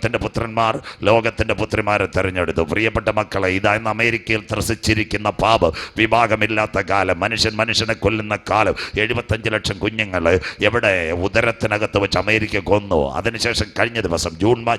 ലോകത്തിൻ്റെ പുത്രന്മാർ ലോകത്തിൻ്റെ പുത്രിമാരെ തിരഞ്ഞെടുത്തു. പ്രിയപ്പെട്ട മക്കളെ, ഇതാ ഇന്ന് അമേരിക്കയിൽ ത്രസിച്ചിരിക്കുന്ന പാപം, വിഭാഗമില്ലാത്ത കാലം, മനുഷ്യനെ കൊല്ലുന്ന കാലം. 75 ലക്ഷം കുഞ്ഞുങ്ങൾ എവിടെ ഉദരത്തിനകത്ത് വെച്ച് അമേരിക്ക കൊന്നു. അതിനുശേഷം കഴിഞ്ഞ ദിവസം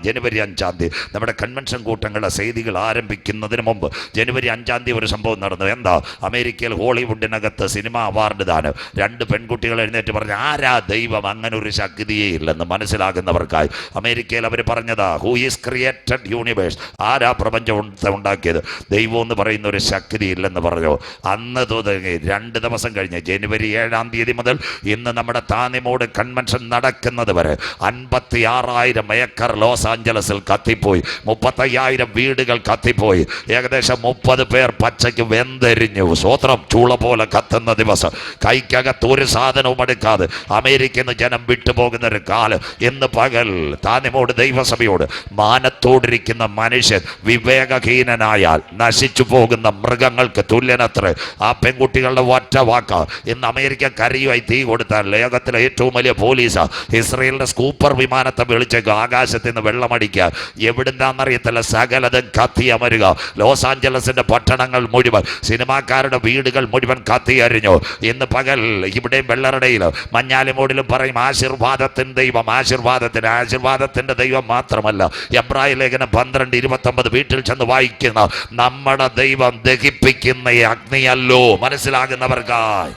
ജനുവരി 5-ാം തീയതി നമ്മുടെ കൺവെൻഷൻ കൂട്ടങ്ങളുടെ ചെയ്തികൾ ആരംഭിക്കുന്നതിന് മുമ്പ് ജനുവരി 5-ാം തീയതി ഒരു സംഭവം നടന്നു. എന്താ? അമേരിക്കയിൽ ഹോളിവുഡിനകത്ത് സിനിമ അവാർഡ് ദാനം. 2 പെൺകുട്ടികൾ എഴുന്നേറ്റ് പറഞ്ഞു, ആരാ ദൈവം, അങ്ങനെ ഒരു ശക്തിയേ ഇല്ലെന്ന് മനസ്സിലാകുന്നവർക്കായി. അമേരിക്കയിൽ അവർ പറഞ്ഞതാ, ഹൂ ഈസ് ക്രിയേറ്റഡ് യൂണിവേഴ്സ്, ആരാ പ്രപഞ്ചം ഉണ്ടാക്കിയത്? ദൈവം എന്ന് പറയുന്ന ഒരു ശക്തി ഇല്ലെന്ന് പറഞ്ഞു. അന്ന് തുടങ്ങി 2 ദിവസം കഴിഞ്ഞ് ജനുവരി 7-ാം തീയതി മുതൽ ഇന്ന് നമ്മുടെ താന്നിമൂട് കൺവെൻഷൻ നടക്കുന്നത് വരെ 56,000 ഏക്കർ ലോസ് ആഞ്ചലസിൽ കത്തിപ്പോയി. 35,000 വീടുകൾ കത്തിപ്പോയി. ഏകദേശം 30 പേർ പച്ചയ്ക്ക് വെന്തെരിഞ്ഞു. സ്വോത്രം. ചൂള പോലെ കത്തുന്ന ദിവസം. കൈക്കകത്ത് ഒരു സാധനവും എടുക്കാതെ അമേരിക്കയിൽ നിന്ന് ജനം വിട്ടുപോകുന്ന ഒരു കാലം. ഇന്ന് പകൽ താന്നിമൂട് ദൈവസഭയോട്, മാനത്തോടിരിക്കുന്ന മനുഷ്യൻ വിവേകഹീനനായാൽ നശിച്ചു പോകുന്ന മൃഗങ്ങൾക്ക് തുല്യനത്ര. ആ പെൺകുട്ടികളുടെ ഒറ്റ വാക്ക. ഇന്ന് അമേരിക്ക കരയുമായി തീ കൊടുത്താൽ ലോകത്തിലെ ഏറ്റവും വലിയ പോലീസാ. ഇസ്രയേലിന്റെ സ്കൂപ്പർ വിമാനത്തെ വിളിച്ചേക്ക് ആകാശത്ത് നിന്ന് വെള്ളമടിക്കുക. എവിടുന്നാന്നറിയത്തില്ല, സകലതും കത്തി അമരുക. ലോസ് ആഞ്ചലസിന്റെ പട്ടണങ്ങൾ മുഴുവൻ, സിനിമാക്കാരുടെ വീടുകൾ മുഴുവൻ കത്തി അരിഞ്ഞു. ഇന്ന് പകൽ ഇവിടെയും വെള്ളറടയിലും മഞ്ഞാലിമൂടിലും പറയും, ആശീർവാദത്തിൻ്റെ ദൈവം, ആശീർവാദത്തിന്റെ ദൈവം മാത്രമല്ല. എബ്രായ ലേഖനം 12:29 വീട്ടിൽ ചെന്ന് വായിക്കുന്ന നമ്മുടെ ദൈവം ദഹിപ്പിക്കുന്ന അഗ്നിയല്ലോ. മനസ്സിലാകുന്നവർക്കായി.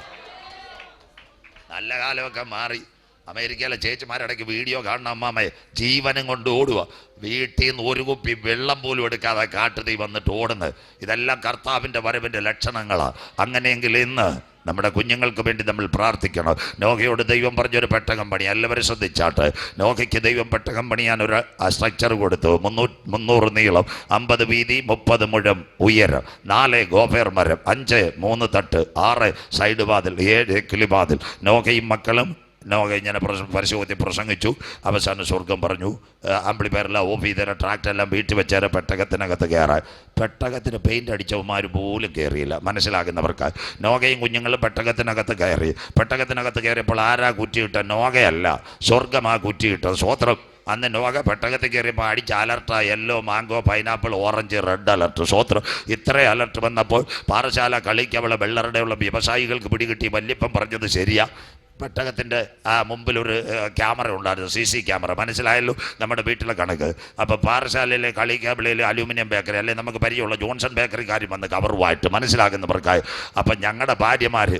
നല്ല കാലമൊക്കെ മാറി. അമേരിക്കയിലെ ചേച്ചിമാരിടയ്ക്ക് വീഡിയോ കാണുന്ന അമ്മാമ്മയെ ജീവനും കൊണ്ട് ഓടുക. വീട്ടിൽ നിന്ന് ഒരു കുപ്പി വെള്ളം പോലും എടുക്കാതെ കാട്ടുതീ വന്നിട്ട് ഓടുന്നത്. ഇതെല്ലാം കർത്താവിൻ്റെ വരവിൻ്റെ ലക്ഷണങ്ങളാണ്. അങ്ങനെയെങ്കിൽ ഇന്ന് നമ്മുടെ കുഞ്ഞുങ്ങൾക്ക് വേണ്ടി നമ്മൾ പ്രാർത്ഥിക്കണം. നോഹയോട് ദൈവം പറഞ്ഞൊരു പെട്ടകം പണി. എല്ലാവരും ശ്രദ്ധിച്ചാട്ട്. നോഹയ്ക്ക് ദൈവം പെട്ടകം പണിയാൻ ഒരു സ്ട്രക്ചർ കൊടുത്തു. 300 നീളം, 50 വീതി, 30 മുഴം ഉയരം, 4 ഗോഫേർ മരം, 5 3 തട്ട്, 6 സൈഡ് വാതിൽ, 7 കിളിവാതിൽ. നോഹയും മക്കളും നോഹ ഇങ്ങനെ പരിശോധന പ്രസംഗിച്ചു. അവസാനം സ്വർഗം പറഞ്ഞു. ആംപ്ലിഫയറെല്ലാം ഓഫ് ചെയ്തേരെ, ട്രാക്ടറെല്ലാം വീട്ടിൽ വെച്ചേരെ പെട്ടകത്തിനകത്ത് കയറാൻ. പെട്ടകത്തിന് പെയിൻ്റ് അടിച്ചവന്മാർ പോലും കയറിയില്ല. മനസ്സിലാകുന്നവർക്ക്. നോഹയും കുഞ്ഞുങ്ങളും പെട്ടകത്തിനകത്ത് കയറി. പെട്ടകത്തിനകത്ത് കയറിയപ്പോൾ ആരാ കുറ്റിയിട്ട? നോഹയല്ല, സ്വർഗമാ കുറ്റിയിട്ടത്. സ്വോത്രം. അന്ന് നോഹ പെട്ടകത്തിൽ കയറിയപ്പോൾ അടിച്ച അലർട്ടാ. Yellow, mango, pineapple, orange, red alert. സ്വോത്രം. ഇത്രയും അലർട്ട് വന്നപ്പോൾ പാറശാല കളിക്കവള വെള്ളറുടെയുള്ള വ്യവസായികൾക്ക് പിടികിട്ടി. വല്യപ്പം പറഞ്ഞത് ശരിയാ. പെട്ടകത്തിൻ്റെ മുമ്പിലൊരു ക്യാമറ ഉണ്ടായിരുന്നു, CC ക്യാമറ. മനസ്സിലായല്ലോ നമ്മുടെ വീട്ടിലെ കണക്ക്. അപ്പോൾ പാറശാലയിലെ കളിക്കാവിളയിലെ അലൂമിനിയം ബേക്കറി, അല്ലെങ്കിൽ നമുക്ക് പരിചയമുള്ള ജോൺസൺ ബേക്കറിക്കാരും വന്ന് കവറുമായിട്ട്. മനസ്സിലാകുന്നവർക്കായി. അപ്പം ഞങ്ങളുടെ ഭാര്യമാർ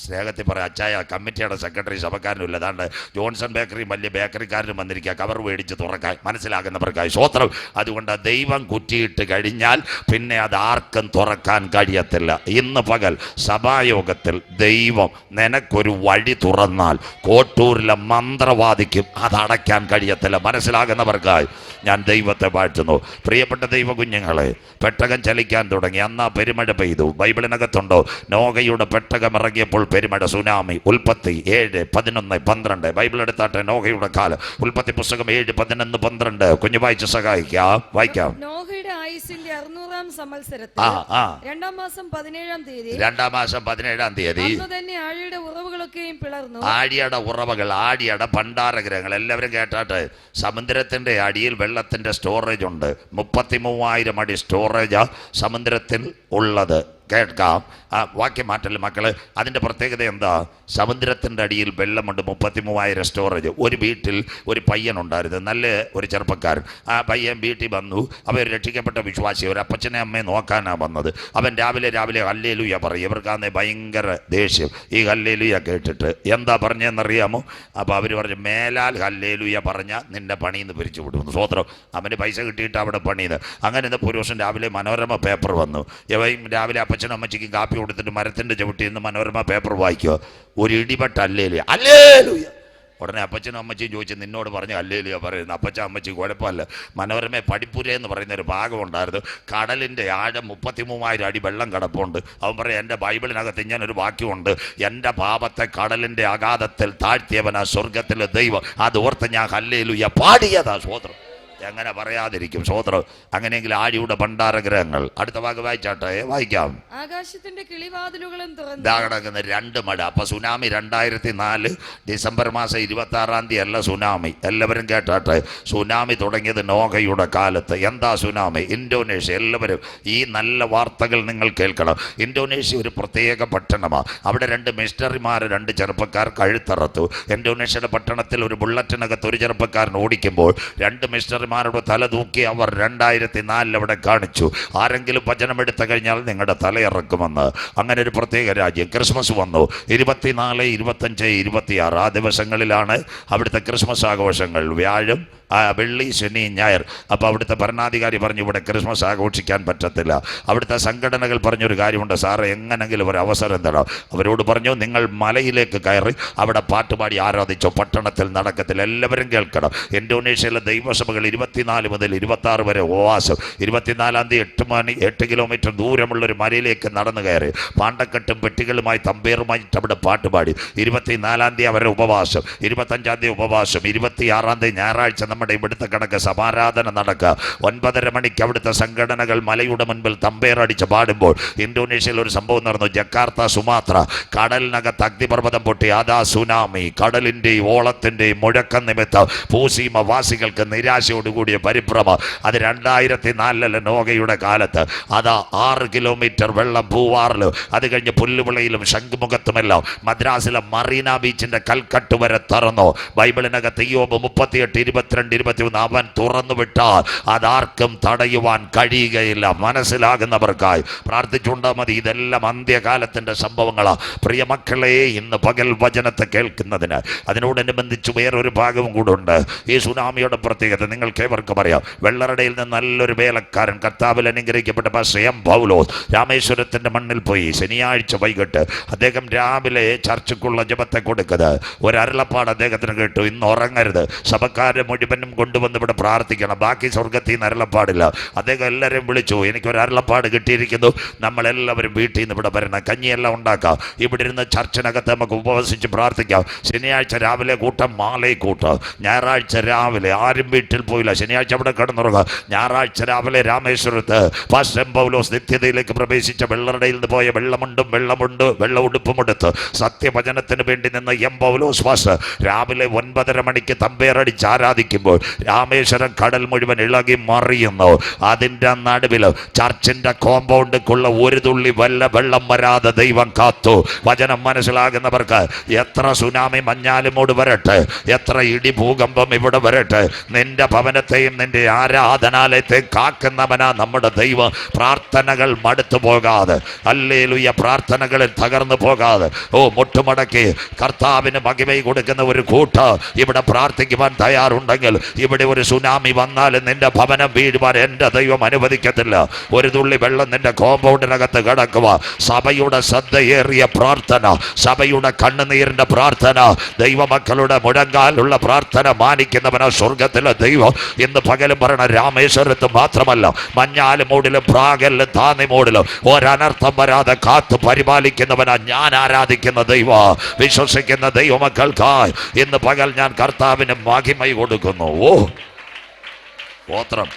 സ്നേഹത്തിൽ പറയാം, അച്ചായ കമ്മിറ്റിയുടെ സെക്രട്ടറി സഭക്കാരനും ഇല്ല, അതാണ്ട് ജോൺസൺ ബേക്കറിയും വലിയ ബേക്കറിക്കാരനും വന്നിരിക്കുക കവർ മേടിച്ച് തുറക്കാൻ. മനസ്സിലാകുന്നവർക്കായി. സ്വോത്രം. അതുകൊണ്ട് ദൈവം കുറ്റിയിട്ട് കഴിഞ്ഞാൽ പിന്നെ അത് ആർക്കും തുറക്കാൻ കഴിയത്തില്ല. ഇന്ന് പകൽ സഭായോഗത്തിൽ ദൈവം നിനക്കൊരു വഴി തുറന്നാൽ കോട്ടൂരിലെ മന്ത്രവാദിക്കും അത് അടയ്ക്കാൻ കഴിയത്തില്ല. മനസ്സിലാകുന്നവർക്കായി ഞാൻ ദൈവത്തെ വാഴ്ത്തുന്നു. പ്രിയപ്പെട്ട ദൈവ കുഞ്ഞുങ്ങളെ, പെട്ടകം ചലിക്കാൻ തുടങ്ങി. അന്നാ പെരുമഴ പെയ്തു. ബൈബിളിനകത്തുണ്ടോ? നോഹയുടെ പെട്ടകം ഇറങ്ങിയപ്പോൾ പെരുമഴ, സുനാമി. ഉൽപ്പത്തി 7, 11, 12. ബൈബിൾ എടുത്താട്ടെ. നോഹയുടെ കാലം. ഉൽപ്പത്തി പുസ്തകം 7, 11, 12. കുഞ്ഞു വായിച്ച് സഹായിക്കാം. വായിക്കാം. നോഹയുടെ ആയുസിന്റെ 600-ാം സംവത്സരത്തിൽ 2-ാം മാസം 17-ാം തീയതി തന്നെ ആഴിയുടെ ഉറവുകളൊക്കെയും പിളർന്നു. ആഴിയുടെ ഉറവകൾ, ആഴിയുടെ ഭണ്ഡാരഗ്രഹങ്ങൾ. എല്ലാവരും കേട്ടാട്ടെ. സമുദ്രത്തിന്റെ അടിയിൽ വെള്ളത്തിന്റെ സ്റ്റോറേജ് ഉണ്ട്. 33,000 അടി സ്റ്റോറേജ് സമുദ്രത്തിൽ ഉള്ളത്. കേൾക്കാം. വാക്യം മാറ്റൽ മക്കള്. അതിൻ്റെ പ്രത്യേകത എന്താ? സമുദ്രത്തിൻ്റെ അടിയിൽ വെള്ളമുണ്ട്. 33,000 സ്റ്റോറേജ്. ഒരു വീട്ടിൽ ഒരു പയ്യനുണ്ടായിരുന്നു, നല്ല ഒരു ചെറുപ്പക്കാരൻ. ആ പയ്യൻ വീട്ടിൽ വന്നു. അവൻ രക്ഷിക്കപ്പെട്ട വിശ്വാസി. ഒരു അപ്പച്ചനെ അമ്മയെ നോക്കാനാണ് വന്നത്. അവൻ രാവിലെ ഹല്ലേലൂയ പറയും. ഇവർക്കാന്നെ ഭയങ്കര ദേഷ്യം ഈ ഹല്ലേലൂയ കേട്ടിട്ട്. എന്താ പറഞ്ഞതെന്നറിയാമോ? അപ്പോൾ അവർ പറഞ്ഞു, മേലാൽ ഹല്ലേലൂയ പറഞ്ഞാൽ നിന്റെ പണിയിൽ നിന്ന് പിരിച്ചു വിടുന്നു. സ്വോത്രം. അവന് പൈസ കിട്ടിയിട്ട് അവിടെ പണിയുന്നത്. അങ്ങനെ ഇന്ന് പുരുഷൻ രാവിലെ മനോരമ പേപ്പർ വന്നു. ഇവയും രാവിലെ അപ്പച്ചനും അമ്മച്ചിക്കും കാപ്പി കൊടുത്തിട്ട് മരത്തിൻ്റെ ചവിട്ടി നിന്ന് മനോരമ പേപ്പർ വായിക്കുക. ഒരു ഇടിപെട്ട ഹല്ലേലൂയ, ഹല്ലേലൂയ. ഉടനെ അപ്പച്ചനും അമ്മച്ചിയും ചോദിച്ചു, നിന്നോട് പറഞ്ഞു ഹല്ലേലൂയ പറയുന്നു. അപ്പച്ച അമ്മച്ചി കുഴപ്പമില്ല. മനോരമ പഠിപ്പുര എന്ന് പറയുന്ന ഒരു ഭാഗം ഉണ്ടായിരുന്നു. കടലിൻ്റെ ആഴം 33,000 അടി വെള്ളം കിടപ്പുണ്ട്. അവൻ പറയും, എൻ്റെ ബൈബിളിനകത്ത് ഇങ്ങനൊരു വാക്യമുണ്ട്, എൻ്റെ പാപത്തെ കടലിൻ്റെ അഗാധത്തിൽ താഴ്ത്തിയവനാ സ്വർഗത്തിലെ ദൈവം. അത് ഓർത്ത് ഞാൻ ഹല്ലേലൂയ പാടിയതാ. സ്വോത്രം. എങ്ങനെ പറയാതിരിക്കും? സ്വോത്രം. അങ്ങനെയെങ്കിൽ ആഴിയുടെ ഭണ്ഡാരഗ്രഹങ്ങൾ. അടുത്ത വാക്ക് വായിച്ചാട്ടെ, വായിക്കാം. ആകാശത്തിന്റെ കിളിവാതിലുകളും കിടക്കുന്ന 2 മഴ. അപ്പൊ സുനാമി 2004 ഡിസംബർ മാസം 26-ാം തീയതി അല്ല സുനാമി. എല്ലാവരും കേട്ടാട്ടെ, സുനാമി തുടങ്ങിയത് നോഹയുടെ കാലത്ത്. എന്താ സുനാമി? ഇന്തോനേഷ്യ. എല്ലാവരും ഈ നല്ല വാർത്തകൾ നിങ്ങൾ കേൾക്കണം. ഇന്തോനേഷ്യ ഒരു പ്രത്യേക പട്ടണമാണ്. അവിടെ 2 മിസ്റ്ററിമാർ 2 ചെറുപ്പക്കാർ കഴുത്തറത്തു. ഇന്തോനേഷ്യയുടെ പട്ടണത്തിൽ ഒരു ബുള്ളറ്റിനകത്ത് ഒരു ചെറുപ്പക്കാരൻ ഓടിക്കുമ്പോൾ 2 മിസ്റ്ററിമാരുടെ തല തൂക്കി അവർ 2004 അവിടെ കാണിച്ചു. ആരെങ്കിലും വചനം എടുത്തു കഴിഞ്ഞാൽ നിങ്ങളുടെ തലയിറക്കുമെന്ന്. അങ്ങനെ ഒരു പ്രത്യേക രാജ്യം. ക്രിസ്മസ് വന്നു. 24, 25, 26 ആ ദിവസങ്ങളിലാണ് അവിടുത്തെ ക്രിസ്മസ് ആഘോഷങ്ങൾ. വ്യാഴം, വെള്ളി, ശനി, ഞായർ. അപ്പോൾ അവിടുത്തെ ഭരണാധികാരി പറഞ്ഞു ഇവിടെ ക്രിസ്മസ് ആഘോഷിക്കാൻ പറ്റത്തില്ല. അവിടുത്തെ സംഘടനകൾ പറഞ്ഞൊരു കാര്യമുണ്ട്, സാറ് എങ്ങനെങ്കിലും ഒരു അവസരം തരാം. അവരോട് പറഞ്ഞു നിങ്ങൾ മലയിലേക്ക് കയറി അവിടെ പാട്ടുപാടി ആരാധിച്ചോ, പട്ടണത്തിൽ നടക്കത്തില്ല. എല്ലാവരും കേൾക്കണം. ഇന്തോനേഷ്യയിലെ ദൈവസഭകൾ 24 മുതൽ 26 വരെ ഉപവാസം. 24-ാം തീയതി 8 കിലോമീറ്റർ ദൂരമുള്ളൊരു മലയിലേക്ക് നടന്നു കയറി പാണ്ടക്കെട്ടും പെട്ടികളുമായി തമ്പേറുമായിട്ട് അവിടെ പാട്ടുപാടി. 24-ാം തീയതി അവരുടെ ഉപവാസം, 25-ാം തീയതി ഉപവാസം, 26-ാം തീയതി ഞായറാഴ്ച നമ്മുടെ ഇവിടുത്തെ കണക്ക് സമാരാധന നടക്കുക. 9:30 മണിക്ക് അവിടുത്തെ സംഘടനകൾ മലയുടെ മുൻപിൽ തമ്പേറടിച്ച് പാടുമ്പോൾ ഇന്തോനേഷ്യയിൽ ഒരു സംഭവം നടന്നു. ജക്കാർത്ത, സുമാത്ര. കടലിനകത്ത് അഗ്നിപർവ്വതം പൊട്ടി. അതാ സുനാമി. കടലിൻ്റെയും ഓളത്തിൻ്റെയും മുഴക്കം നിമിത്തം ഭൂസീമ വാസികൾക്ക് നിരാശയോടുകൂടിയ പരിഭ്രമം. അത് 2004 നോഹയുടെ കാലത്ത്. അതാ 6 കിലോമീറ്റർ വെള്ളം ഭൂവാറിലും, അത് കഴിഞ്ഞ് പുല്ലുവിളയിലും ശംഖുമുഖത്തുമെല്ലാം. മദ്രാസിലെ മറീന ബീച്ചിന്റെ കൽക്കട്ട് വരെ തുറന്നു. ബൈബിളിനകത്ത് യോബ് 38, 22, 23 അവൻ തുറന്നു വിട്ടാൽ അതാർക്കും തടയുവാൻ കഴിയുകയില്ല. മനസ്സിലാകുന്നവർക്കായി പ്രാർത്ഥിച്ചുകൊണ്ടാൽ മതി. ഇതെല്ലാം അന്ത്യകാലത്തിന്റെ സംഭവങ്ങളാണ്. പ്രിയമക്കളെ, ഇന്ന് പകൽ വചനത്തെ കേൾക്കുന്നതിന് അതിനോടനുബന്ധിച്ച് വേറൊരു ഭാഗവും കൂടെ ഉണ്ട്. ഈ സുനാമിയുടെ പ്രത്യേകത നിങ്ങൾക്ക് ഏവർക്കും അറിയാം. വെള്ളറടയിൽ നിന്ന് നല്ലൊരു വേലക്കാരൻ, കർത്താവിൽ അനുഗ്രഹിക്കപ്പെട്ട എം പൗലോസ് രാമേശ്വരത്തിന്റെ മണ്ണിൽ പോയി. ശനിയാഴ്ച വൈകിട്ട് അദ്ദേഹം രാവിലെ ചർച്ചക്കുള്ള ജപത്തെ കൊടുക്കുന്നത് ഒരു അരുളപ്പാട് അദ്ദേഹത്തിന് കേട്ടു. ഇന്ന് ഉറങ്ങരുത്, സഭക്കാരെ മുഴുവനും കൊണ്ടുവന്ന് ഇവിടെ പ്രാർത്ഥിക്കണം, ബാക്കി സ്വർഗത്തിൽ നിന്ന് അരുളപ്പാടില്ല. അദ്ദേഹം എല്ലാവരെയും വിളിച്ചു. എനിക്കൊരു അരുളപ്പാട് കിട്ടിയിരിക്കുന്നു, നമ്മളെല്ലാവരും വീട്ടിൽ നിന്ന് ഇവിടെ വരണം, കഞ്ഞിയെല്ലാം ഉണ്ടാക്കാം, ഇവിടെ ഇരുന്ന് ചർച്ചിനകത്ത് നമുക്ക് ഉപവസിച്ച് പ്രാർത്ഥിക്കാം. ശനിയാഴ്ച രാവിലെ കൂട്ടം, മാലയിൽ കൂട്ടം. ഞായറാഴ്ച രാവിലെ ആരും വീട്ടിൽ പോയില്ല, ശനിയാഴ്ച അവിടെ കിടന്നുറങ്ങുക. ഞായറാഴ്ച രാവിലെ രാമേശ്വരത്ത് പാസ്റ്റർ എം പൗലോസ് നിത്യതയിലേക്ക് പ്രവേശിച്ച വെള്ളറടയിൽ നിന്ന് പോയ വെള്ള ഉടുപ്പുമെടുത്ത് സത്യവചനത്തിന് വേണ്ടി നിന്ന് എം പൗലോസ് പാസ്റ്റർ രാവിലെ 9:30 മണിക്ക് തമ്പേറടിച്ച് ആരാധിക്കുമ്പോൾ രാമേശ്വരം കടൽ മുഴുവൻ ഇളകി മറിയുന്നു. അതിൻ്റെ നടുവിൽ ചർച്ചിന്റെ കോമ്പൗണ്ടിക്കുള്ള ഒരു തുള്ളി വെള്ളം വരാതെ ദൈവം കാത്തു. വചനം മനസ്സിലാകുന്നവർക്ക് എത്ര സുനാമി മഞ്ഞാലുമോട് വരട്ടെ, എത്ര ഇടി ഭൂകമ്പം ഇവിടെ വരട്ടെ, നിന്റെ ഭവനത്തെയും നിന്റെ ആരാധനാലയത്തെയും കാക്കുന്നവനാ നമ്മുടെ ദൈവം. പ്രാർത്ഥനകൾ മടുത്തു പോകാതെ, ഹല്ലേലൂയ, പ്രാർത്ഥനകളിൽ തകർന്നു പോകാതെ, മുട്ടുമടക്കി കർത്താവിന് മഹിമ കൊടുക്കുന്ന ഒരു കൂട്ട് ഇവിടെ പ്രാർത്ഥിക്കുവാൻ തയ്യാറുണ്ടെങ്കിൽ ഇവിടെ ഒരു സുനാമി വന്നാൽ നിന്റെ ഭവനം വീഴുവാൻ എൻ്റെ ദൈവം അനുവദിക്കത്തില്ല. ഒരു തുള്ളി വെള്ളം നിന്റെ കോമ്പൗണ്ടിനകത്ത് കിടക്കുക. സഭയുടെ ശ്രദ്ധയേറിയ പ്രാർത്ഥന, സഭയുടെ കണ്ണുനീരിന്റെ പ്രാർത്ഥന, ദൈവമക്കളുടെ മുഴങ്കാലുള്ള പ്രാർത്ഥന മാനിക്കുന്നവനാ സ്വർഗത്തിലെ ദൈവം. ഇന്ന് പകലും പറയണ, രാമേശ്വരത്ത് മാത്രമല്ല, മഞ്ഞാലുമൂടിലും പ്രാഗലിലും താന്നിമൂടിലും ഒരനർത്ഥം വരാതെ കാത്തു പരിപാലിക്കുന്നവനാ ഞാൻ ആരാധിക്കുന്ന ദൈവം. വിശ്വസിക്കുന്ന ദൈവമക്കൾക്കായി ഇന്ന് പകൽ ഞാൻ കർത്താവിന് മഹിമ കൊടുക്കുന്നു. സ്തോത്രം.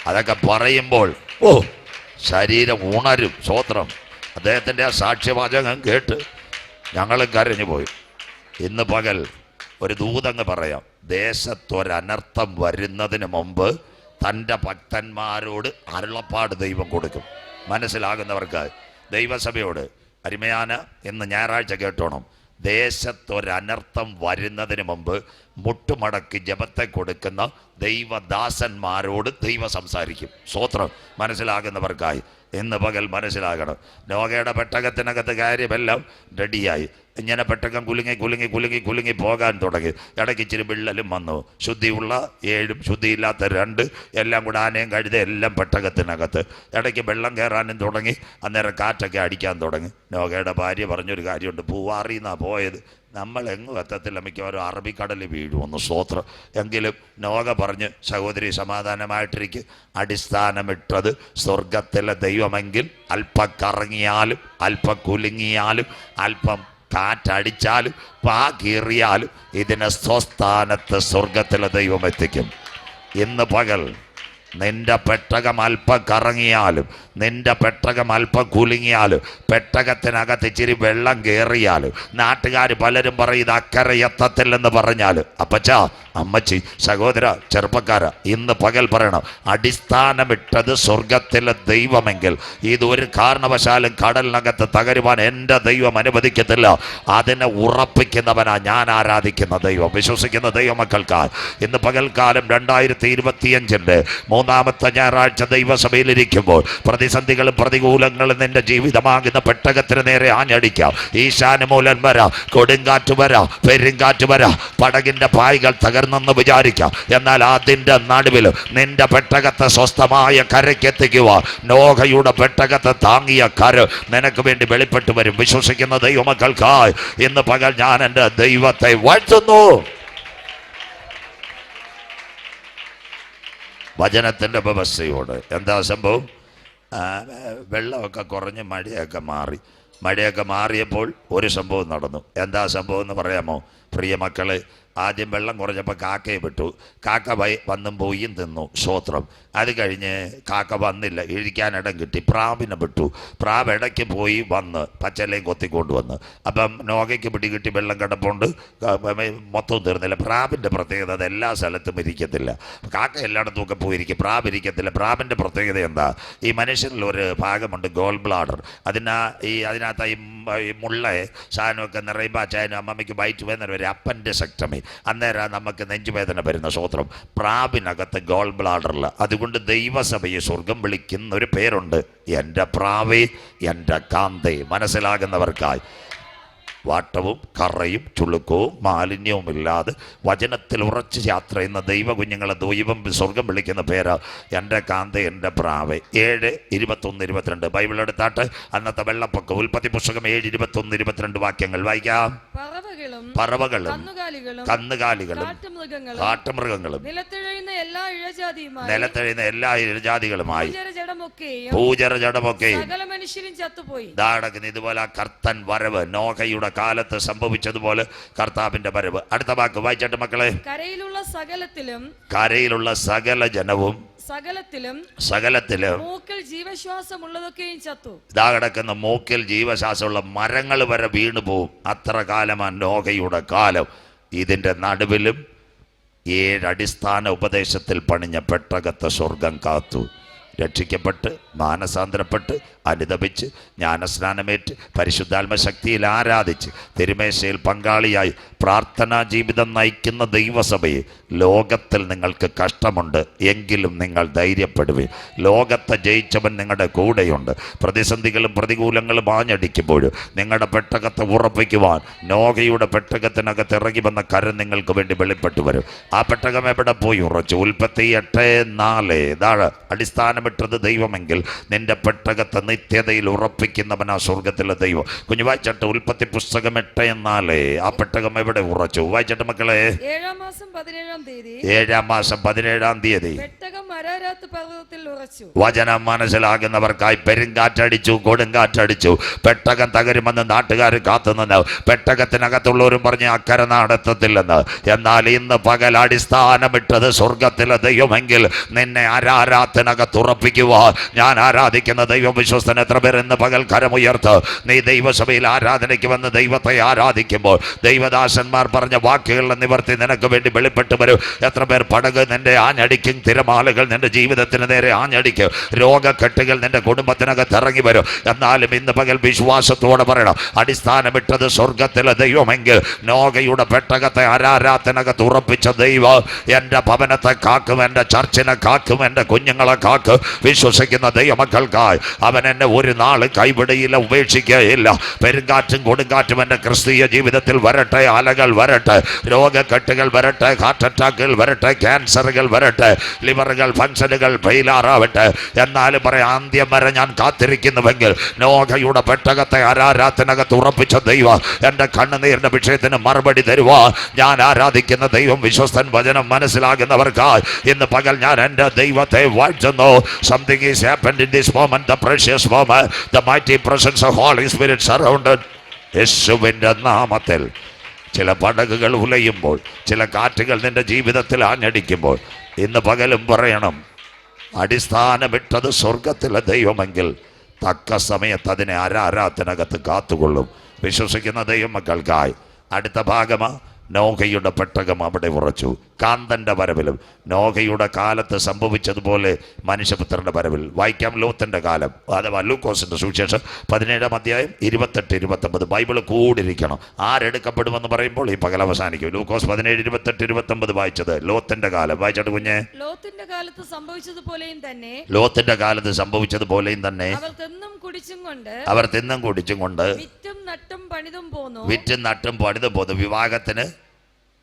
അതൊക്കെ പറയുമ്പോൾ ശരീരം ഉണരും. സ്തോത്രം. അദ്ദേഹത്തിൻ്റെ ആ സാക്ഷ്യവാചകം കേട്ട് ഞങ്ങളും കരഞ്ഞു പോയി. ഇന്ന് പകൽ ഒരു ദൂതങ്ങ് പറയാം. ദേശത്തൊരനർത്ഥം വരുന്നതിന് മുമ്പ് തൻ്റെ ഭക്തന്മാരോട് അരുളപ്പാട് ദൈവം കൊടുക്കും. മനസ്സിലാകുന്നവർക്ക് ദൈവസഭയോട് അരുമയാന ഇന്ന് ഞായറാഴ്ച കേട്ടോണം. ദേശത്തൊരനർത്ഥം വരുന്നതിന് മുമ്പ് മുട്ടുമടക്കി ജപത്തെ കൊടുക്കുന്ന ദൈവദാസന്മാരോട് ദൈവം സംസാരിക്കും. സ്തോത്രം. മനസ്സിലാകുന്നവർക്കായി ഇന്ന് പകൽ മനസ്സിലാകണം. നോഹയുടെ പെട്ടകത്തിനകത്ത് കാര്യമെല്ലാം റെഡിയായി. ഇങ്ങനെ പെട്ടകം കുലുങ്ങി പോകാൻ തുടങ്ങി. ഇടയ്ക്ക് ഇച്ചിരി വിള്ളലും വന്നു. ശുദ്ധിയുള്ള 7 ശുദ്ധിയില്ലാത്ത 2 എല്ലാം കൂടെ ആനയും കഴുത എല്ലാം പെട്ടകത്തിനകത്ത്. ഇടയ്ക്ക് വെള്ളം കയറാനും തുടങ്ങി. അന്നേരം കാറ്റൊക്കെ അടിക്കാൻ തുടങ്ങി. നോഹയുടെ ഭാര്യ പറഞ്ഞൊരു കാര്യമുണ്ട്, പൂവാറിന്നാണ് പോയത്, നമ്മൾ എങ്ങും എത്തത്തില്ല, മിക്കവാറും അറബിക്കടലിൽ വീഴുമെന്ന്. സ്തോത്രം. എങ്കിലും നോഹ പറഞ്ഞ്, സഹോദരി സമാധാനമായിട്ടിരിക്കും, അടിസ്ഥാനമിട്ടത് സ്വർഗത്തിലെ ദൈവമെങ്കിൽ അല്പം കറങ്ങിയാലും അല്പം കുലുങ്ങിയാലും അല്പം കാറ്റടിച്ചാലും പാ കീറിയാലും ഇതിനെ സ്വസ്ഥാനത്ത് സ്വർഗത്തിലെ ദൈവം എത്തിക്കും. ഇന്ന് പകൽ നിന്റെ പെട്ടകം അല്പം കറങ്ങിയാലും, നിന്റെ പെട്ടകം അല്പം കുലുങ്ങിയാലും, പെട്ടകത്തിനകത്ത് ഇച്ചിരി വെള്ളം കയറിയാലും, നാട്ടുകാർ പലരും പറയും ഇത് അക്കരെ എത്തത്തില്ലെന്ന് പറഞ്ഞാൽ, അപ്പച്ചാ, അമ്മച്ചി, സഹോദര, ചെറുപ്പക്കാര, ഇന്ന് പകൽ പറയണം, അടിസ്ഥാനമിട്ടത് സ്വർഗത്തിലെ ദൈവമെങ്കിൽ ഇതൊരു കാരണവശാലും കടലിനകത്ത് തകരുവാൻ എൻ്റെ ദൈവം അനുവദിക്കത്തില്ല. അതിനെ ഉറപ്പിക്കുന്നവനാ ഞാൻ ആരാധിക്കുന്ന ദൈവം, വിശ്വസിക്കുന്ന ദൈവമക്കൾക്ക് ഇന്ന് പകൽക്കാലം 2025 മൂന്നാമത്തെ ഞായറാഴ്ച ദൈവസഭയിലിരിക്കുമ്പോൾ പ്രതിസന്ധികളും പ്രതികൂലങ്ങളും നിന്റെ ജീവിതമാകുന്ന പെട്ടകത്തിന് നേരെ ആഞ്ഞടിക്കാം. ഈശാനുമൂലൻ വരാം, കൊടുങ്കാറ്റ് വരാം, പെരുങ്കാറ്റ് വരാം, പടകിന്റെ പായകൾ തകർന്നെന്ന് വിചാരിക്കാം. എന്നാൽ അതിൻ്റെ നടുവിൽ നിന്റെ പെട്ടകത്തെ സ്വസ്ഥമായ കരയ്ക്കെത്തിക്കുവാൻ നോഹയുടെ പെട്ടകത്തെ താങ്ങിയ കര നിനക്ക് വേണ്ടി വെളിപ്പെട്ടു വരും. വിശ്വസിക്കുന്ന ദൈവമക്കൾക്കായി ഇന്ന് പകൽ ഞാൻ എൻ്റെ ദൈവത്തെ വാഴ്ത്തുന്നു. വചനത്തിൻ്റെ വ്യവസ്ഥയോട് എന്താ സംഭവം? വെള്ളമൊക്കെ കുറഞ്ഞ് മഴയൊക്കെ മാറിയപ്പോൾ ഒരു സംഭവം നടന്നു. എന്താ സംഭവം എന്ന് പറയാമോ? പ്രിയ മക്കളെ, ആദ്യം വെള്ളം കുറഞ്ഞപ്പോൾ കാക്കയെ വിട്ടു. കാക്ക വന്നും പോയും തിന്നു, സ്തോത്രം. അത് കഴിഞ്ഞ് കാക്ക വന്നില്ല, ഇഴിക്കാനിടം കിട്ടി, പ്രാവിനെ വിട്ടു. പ്രാവ് ഇടയ്ക്ക് പോയി വന്ന് പച്ചലയും കൊത്തിക്കൊണ്ടുവന്ന്. അപ്പം നോകയ്ക്ക് പിടികിട്ടി വെള്ളം കിടപ്പുണ്ട്, മൊത്തം തീർന്നില്ല. പ്രാവിൻ്റെ പ്രത്യേകത അത് എല്ലാ സ്ഥലത്തും ഇരിക്കത്തില്ല. കാക്ക എല്ലായിടത്തും ഒക്കെ പോയിരിക്കും, പ്രാവ് ഇരിക്കത്തില്ല. പ്രാവിൻ്റെ പ്രത്യേകത എന്താ? ഈ മനുഷ്യനിൽ ഒരു ഭാഗമുണ്ട്, ഗോൾ ബ്ലാഡർ. അതിനകത്ത് ഈ മുള്ള സാധനമൊക്കെ നിറയുമ്പോൾ അച്ചായനും അമ്മമ്മയ്ക്ക് വയറ്റ് വേദന വരും, അപ്പൻഡിസെക്ടമി. അന്നേരം നമുക്ക് നെഞ്ചുവേദന വരുന്ന സ്തോത്രം. പ്രാവിനകത്ത് ഗോൾ ബ്ലാഡറില്ല. അതുകൊണ്ട് ദൈവസഭയെ സ്വർഗം വിളിക്കുന്ന ഒരു പേരുണ്ട്, എൻ്റെ പ്രാവേ, എൻ്റെ കാന്തേ. മനസ്സിലാകുന്നവർക്കായി വാട്ടവും കറയും ചുളുക്കവും മാലിന്യവും ഇല്ലാതെ വചനത്തിൽ ഉറച്ച് യാത്ര ചെയ്യുന്ന ദൈവ കുഞ്ഞുങ്ങളെ ദൈവം സ്വർഗം വിളിക്കുന്ന പേര് എൻ്റെ കാന്ത, എൻ്റെ പ്രാവേ. 7:21-22 ബൈബിൾ എടുത്താട്ട്. അന്നത്തെ വെള്ളപ്പൊക്കം, ഉൽപ്പത്തി പുസ്തകം 7:21-22 വാക്യങ്ങൾ വായിക്കാം. പറവകളും കന്നുകാലികളും കാട്ടുമൃഗങ്ങളും നിലത്തെഴുന്ന എല്ലാ ഇഴജാതികളുമായി ഭൂചരജടമൊക്കെയും നടക്കുന്ന ഇതുപോലെ കർത്തൻ വരവ് നോഹയുടെ കാലത്ത് സംഭവിച്ചതുപോലെ കർത്താവിന്റെ വരവ്. അടുത്ത വാക്ക് വായിച്ചിട്ട് മക്കളെ. കരയിലുള്ള സകല ജനവും സകലത്തിലും മൂക്കിൽ ജീവശ്വാസമുള്ളതൊക്കെയും ചത്തു. ഇതാ കിടക്കുന്ന മൂക്കിൽ ജീവശ്വാസമുള്ള മരങ്ങൾ വരെ വീണു പോവും. അത്ര കാലമാണ് നോഹയുടെ കാലം. ഇതിന്റെ നടുവിലും 7 അടിസ്ഥാന ഉപദേശത്തിൽ പണിഞ്ഞ പെട്ടകത്തെ സ്വർഗം കാത്തു. രക്ഷിക്കപ്പെട്ട് മാനസാന്തരപ്പെട്ട് അനുദപിച്ച് ജ്ഞാനസ്നാനമേറ്റ് പരിശുദ്ധാത്മശക്തിയിൽ ആരാധിച്ച് തിരുമേശയിൽ പങ്കാളിയായി പ്രാർത്ഥനാ ജീവിതം നയിക്കുന്ന ദൈവസഭയെ, ലോകത്തിൽ നിങ്ങൾക്ക് കഷ്ടമുണ്ട് എങ്കിലും നിങ്ങൾ ധൈര്യപ്പെടുവീൻ. ലോകത്തെ ജയിച്ചവൻ നിങ്ങളുടെ കൂടെയുണ്ട്. പ്രതിസന്ധികളും പ്രതികൂലങ്ങളും ആഞ്ഞടിക്കുമ്പോഴും നിങ്ങളുടെ പെട്ടകത്തെ ഉറപ്പിക്കുവാൻ നോഹയുടെ പെട്ടകത്തിനകത്ത് ഇറങ്ങി വന്ന കരം നിങ്ങൾക്ക് വേണ്ടി വെളിപ്പെട്ടു വരും. ആ പെട്ടകം എവിടെ പോയി ഉറച്ചു? ഉൽപ്പത്തി 8:4. ഇതാണ് അടിസ്ഥാനമിട്ടത് ദൈവമെങ്കിൽ നിന്റെ പെട്ടകത്തെ നിത്യതയിൽ ഉറപ്പിക്കുന്നവനാ സ്വർഗത്തിലെ ദൈവം. കുഞ്ഞു വായിച്ചട്ട് ഉൽപ്പത്തി പുസ്തകം 8:4. ആ പെട്ടകം എവിടെ ഉറച്ചു? വായിച്ചട്ട് മക്കളെ. 7-ാം മാസം 17-ാം തീയതി വചനം മനസ്സിലാകുന്നവർക്കായി പെരുങ്കാറ്റടിച്ചു, കൊടുങ്കാറ്റടിച്ചു. പെട്ടകം തകരുമെന്ന് നാട്ടുകാർ കാത്തുനിന്ന് പെട്ടകത്തിനകത്തുള്ളവരും പറഞ്ഞ് അക്കരെ നടത്തത്തില്ലെന്ന്. എന്നാൽ ഇന്ന് പകൽ അടിസ്ഥാനമിട്ടത് സ്വർഗത്തിലെ ദൈവമെങ്കിൽ നിന്നെ ആരാധനകത്ത് ഉറപ്പിക്കുവാൻ ഞാൻ ആരാധിക്കുന്ന ദൈവം വിശ്വസ്തൻ. എത്ര പേർ ഇന്ന് പകൽ കരമുയർത്ത് നീ ദൈവസഭയിൽ ആരാധനയ്ക്ക് വന്ന് ദൈവത്തെ ആരാധിക്കുമ്പോൾ ദൈവദാസന്മാർ പറഞ്ഞ വാക്കുകളുടെ നിവർത്തി നിനക്ക് വേണ്ടി വെളിപ്പെട്ടു വരും. എത്ര പേർ പടക് നിന്റെ ആഞ്ഞടിക്കും, തിരമാലകൾ നിന്റെ ജീവിതത്തിന് നേരെ ആഞ്ഞടിക്കും, രോഗക്കെട്ടുകൾ നിന്റെ കുടുംബത്തിനകത്ത് ഇറങ്ങി വരും. എന്നാലും ഇന്ന് പകൽ വിശ്വാസത്തോടെ പറയണം, അടിസ്ഥാനമിട്ടത് സ്വർഗത്തിലെ ദൈവമെങ്കിൽ നോഹയുടെ പെട്ടകത്തെ ആരാധനകത്ത് ഉറപ്പിച്ച ദൈവം എൻ്റെ ഭവനത്തെ കാക്കും, എൻ്റെ ചർച്ചിനെ കാക്കും, എൻ്റെ കുഞ്ഞുങ്ങളെ കാക്കും. വിശ്വസിക്കുന്ന ദൈവമക്കൾക്കായി അവൻ എന്നെ ഒരു നാൾ കൈവിടയില്ല, ഉപേക്ഷിക്കുകയില്ല. പെരുങ്കാറ്റും കൊടുങ്കാറ്റും എൻ്റെ ക്രിസ്തീയ ജീവിതത്തിൽ വരട്ടെ, അലകൾ വരട്ടെ, രോഗക്കെട്ടുകൾ വരട്ടെ, ഹാർട്ട് അറ്റാക്കുകൾ വരട്ടെ, ക്യാൻസറുകൾ വരട്ടെ, ലിവറുകൾ ഫംഗ്ഷനുകൾ ഫെയിലാറാവട്ടെ. എന്നാലും പറയാം, അന്ത്യം വരെ ഞാൻ കാത്തിരിക്കുന്നുവെങ്കിൽ നോഹയുടെ പെട്ടകത്തെ ആരാധനകത്ത് ഉറപ്പിച്ച ദൈവം എൻ്റെ കണ്ണുനീരിന്റെ വിഷയത്തിന് മറുപടി തരുവാൻ ഞാൻ ആരാധിക്കുന്ന ദൈവം വിശ്വസ്തൻ. വചനം മനസ്സിലാകുന്നവർക്കായി ഇന്ന് പകൽ ഞാൻ എൻ്റെ ദൈവത്തെ വാഴ്ത്തുന്നു. Something is happened in this moment, the precious moment, the mighty presence of Holy Spirit surrounded. യേശുവിൻ്റെ നാമത്തിൽ ചില പടകുകൾ ഉലയുമ്പോൾ, ചില കാറ്റുകൾ നിന്റെ ജീവിതത്തിൽ ആഞ്ഞടിക്കുമ്പോൾ, ഇന്ന് പകലും പറയണം, അടിസ്ഥാനമിട്ടത് സ്വർഗത്തിലെ ദൈവമെങ്കിൽ തക്ക സമയത്ത് അതിനെ ആരാധനകത്ത് കാത്തുകൊള്ളും. വിശ്വസിക്കുന്ന ദൈവമക്കൾക്കായി അടുത്ത ഭാഗമാ നോഹയുടെ പെട്ടകം അവിടെ ഉറച്ചു. കാന്തന്റെ വരവിലും നോഹയുടെ കാലത്ത് സംഭവിച്ചതുപോലെ മനുഷ്യപുത്രന്റെ വരവിൽ. വായിക്കാം ലോത്തിന്റെ കാലം, അഥവാ ലൂക്കോസിന്റെ സുവിശേഷം 17-ാം അധ്യായം 28-29. ബൈബിൾ കൂടിയിരിക്കണം. ആരെടുക്കപ്പെടുമെന്ന് പറയുമ്പോൾ ഈ പകൽ അവസാനിക്കും. ലൂക്കോസ് 17-28-29 വായിച്ചത്. ലോത്തിന്റെ കാലം വായിച്ചോട്ട് കുഞ്ഞെ. ലോത്തിന്റെ കാലത്ത് സംഭവിച്ചതുപോലെയും തന്നെ, ലോത്തിന്റെ കാലത്ത് സംഭവിച്ചതുപോലെയും തന്നെ അവർ തിന്നും കുടിച്ചും കൊണ്ട് വിറ്റും നട്ടും പണിതും പോന്നു. വിവാഹത്തിന്